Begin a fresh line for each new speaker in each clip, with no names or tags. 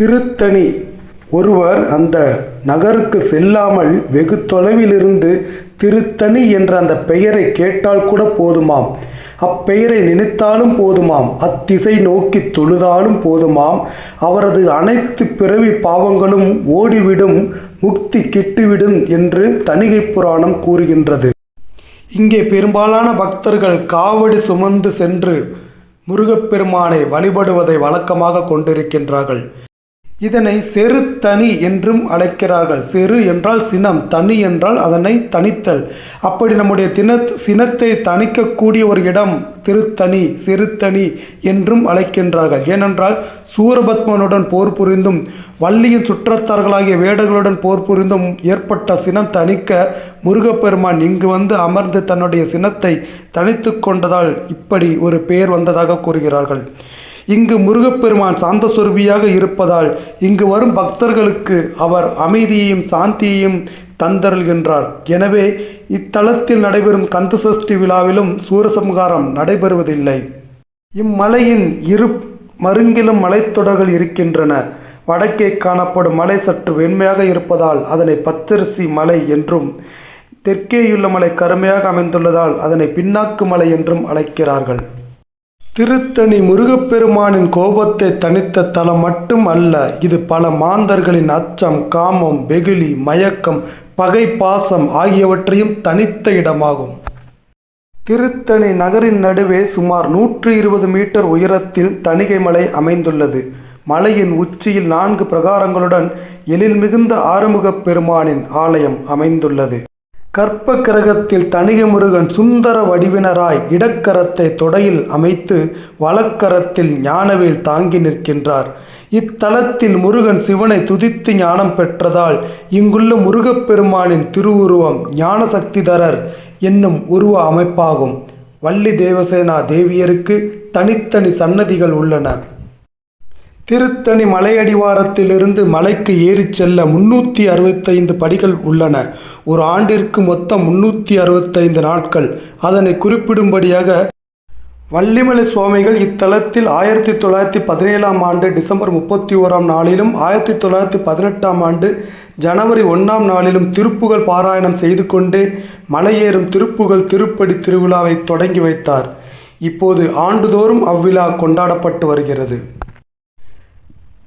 திருத்தணி. ஒருவர் அந்த நகருக்கு செல்லாமல் வெகு தொலைவிலிருந்து திருத்தணி என்ற அந்த பெயரை கேட்டால் கூட போதுமாம், அப்பெயரை நினைத்தாலும் போதுமாம், அத்திசை நோக்கி தொழுதாலும் போதுமாம், அவரது அனைத்து பிறவி பாவங்களும் ஓடிவிடும், முக்தி கிட்டுவிடும் என்று தணிகை புராணம் கூறுகின்றது. இங்கே பெரும்பாலான பக்தர்கள் காவடி சுமந்து சென்று முருகப்பெருமானை வழிபடுவதை வழக்கமாக கொண்டிருக்கின்றார்கள். இதனை செரு தனி என்றும் அழைக்கிறார்கள். செரு என்றால் சினம், தனி என்றால் அதனை தனித்தல். அப்படி நம்முடைய சினத்தை தணிக்கக்கூடிய ஒரு இடம் திருத்தணி, செருத்தணி என்றும் அழைக்கின்றார்கள். ஏனென்றால் சூரபத்மனுடன் போர் புரிந்தும் வள்ளியின் சுற்றத்தார்களாகிய வேடர்களுடன் போர் புரிந்தும் ஏற்பட்ட சினம் தணிக்க முருகப்பெருமான் இங்கு வந்து அமர்ந்து தன்னுடைய சினத்தை தணித்து கொண்டதால் இப்படி ஒரு பெயர் வந்ததாக கூறுகிறார்கள். இங்கு முருகப்பெருமான் சாந்த சொரூபியாக இருப்பதால் இங்கு வரும் பக்தர்களுக்கு அவர் அமைதியையும் சாந்தியையும் தந்தருள்கின்றார். எனவே இத்தலத்தில் நடைபெறும் கந்தசஷ்டி விழாவிலும் சூரசம்ஹாரம் நடைபெறுவதில்லை. இம்மலையின் இரு மருங்கிலும் மலைத்தொடர்கள் இருக்கின்றன. வடக்கே காணப்படும் மலை சற்று வெண்மையாக இருப்பதால் அதனை பச்சரிசி மலை என்றும், தெற்கேயுள்ள மலை கருமையாக அமைந்துள்ளதால் அதனை பின்னாக்கு மலை என்றும் அழைக்கிறார்கள். திருத்தணி முருகப்பெருமானின் கோபத்தை தணித்த தலம் மட்டும் அல்ல, இது பல மாந்தர்களின் அச்சம், காமம், வெகுளி, மயக்கம், பகை, பாசம் ஆகியவற்றையும் தனித்த இடமாகும். திருத்தணி நகரின் நடுவே சுமார் 120 மீட்டர் உயரத்தில் தணிகை மலை அமைந்துள்ளது. மலையின் உச்சியில் 4 பிரகாரங்களுடன் எழில் மிகுந்த ஆறுமுகப் பெருமானின் ஆலயம் அமைந்துள்ளது. கற்ப கிரகத்தில் தணிகை முருகன் சுந்தர வடிவினராய் இடக்கரத்தை தொடையில் அமைத்து வலக்கரத்தில் ஞானவேல் தாங்கி நிற்கின்றார். இத்தலத்தில் முருகன் சிவனை துதித்து ஞானம் பெற்றதால் இங்குள்ள முருகப்பெருமானின் திருவுருவம் ஞான சக்திதரர் என்னும் உருவ அமைப்பாகும். வள்ளி தேவசேனா தேவியருக்கு தனித்தனி சன்னதிகள் உள்ளன. திருத்தணி மலையடிவாரத்திலிருந்து மலைக்கு ஏறிச் செல்ல 365 படிகள் உள்ளன. ஒரு ஆண்டிற்கு மொத்தம் 365 நாட்கள். அதனை குறிப்பிடும்படியாக வள்ளிமலை சுவாமிகள் இத்தலத்தில் 1917ஆம் ஆண்டு டிசம்பர் 31ஆம் நாளிலும் 1918ஆம் ஆண்டு ஜனவரி 1ஆம் நாளிலும் திருப்புகழ் பாராயணம் செய்து கொண்டே மலையேறும் திருப்புகழ் திருப்படி திருவிழாவை தொடங்கி வைத்தார். இப்போது ஆண்டுதோறும் அவ்விழா கொண்டாடப்பட்டு வருகிறது.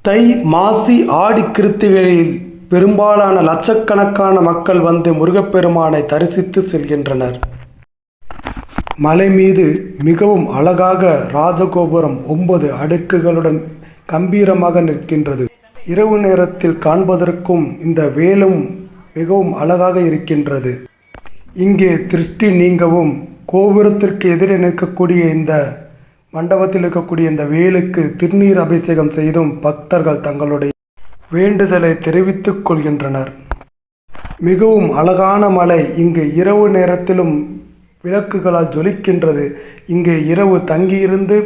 தை, மாசி, ஆடி கிருத்திகையில் பெரும்பாலான லட்சக்கணக்கான மக்கள் வந்து முருகப்பெருமானை தரிசித்து செல்கின்றனர். மலை மீது மிகவும் அழகாக ராஜகோபுரம் 9 அடுக்குகளுடன் கம்பீரமாக நிற்கின்றது. இரவு நேரத்தில் காண்பதற்கும் இந்த வேலும் மிகவும் அழகாக இருக்கின்றது. இங்கே திருஷ்டி நீங்கவும் கோபுரத்திற்கு எதிரே நிற்கக்கூடிய இந்த மண்டபத்தில் இருக்கக்கூடிய இந்த வேலுக்கு திருநீர் அபிஷேகம் செய்தும் பக்தர்கள் தங்களுடைய வேண்டுதலை தெரிவித்துக் கொள்கின்றனர். மிகவும் அழகான மலை. இங்கு இரவு நேரத்திலும் விளக்குகளால் ஜொலிக்கின்றது. இங்கே இரவு தங்கியிருந்து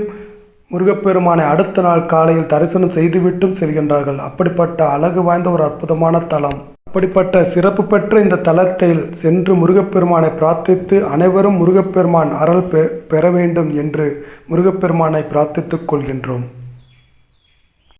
முருகப்பெருமானை அடுத்த நாள் காலையில் தரிசனம் செய்துவிட்டும் செல்கின்றார்கள். அப்படிப்பட்ட அழகு வாய்ந்த ஒரு அற்புதமான தலம். அப்படிப்பட்ட சிறப்பு பெற்ற இந்த தலத்தில் சென்று முருகப்பெருமானை பிரார்த்தித்து அனைவரும் முருகப்பெருமான் அருள் பெற வேண்டும் என்று முருகப்பெருமானை பிரார்த்தித்துக் கொள்கின்றோம்.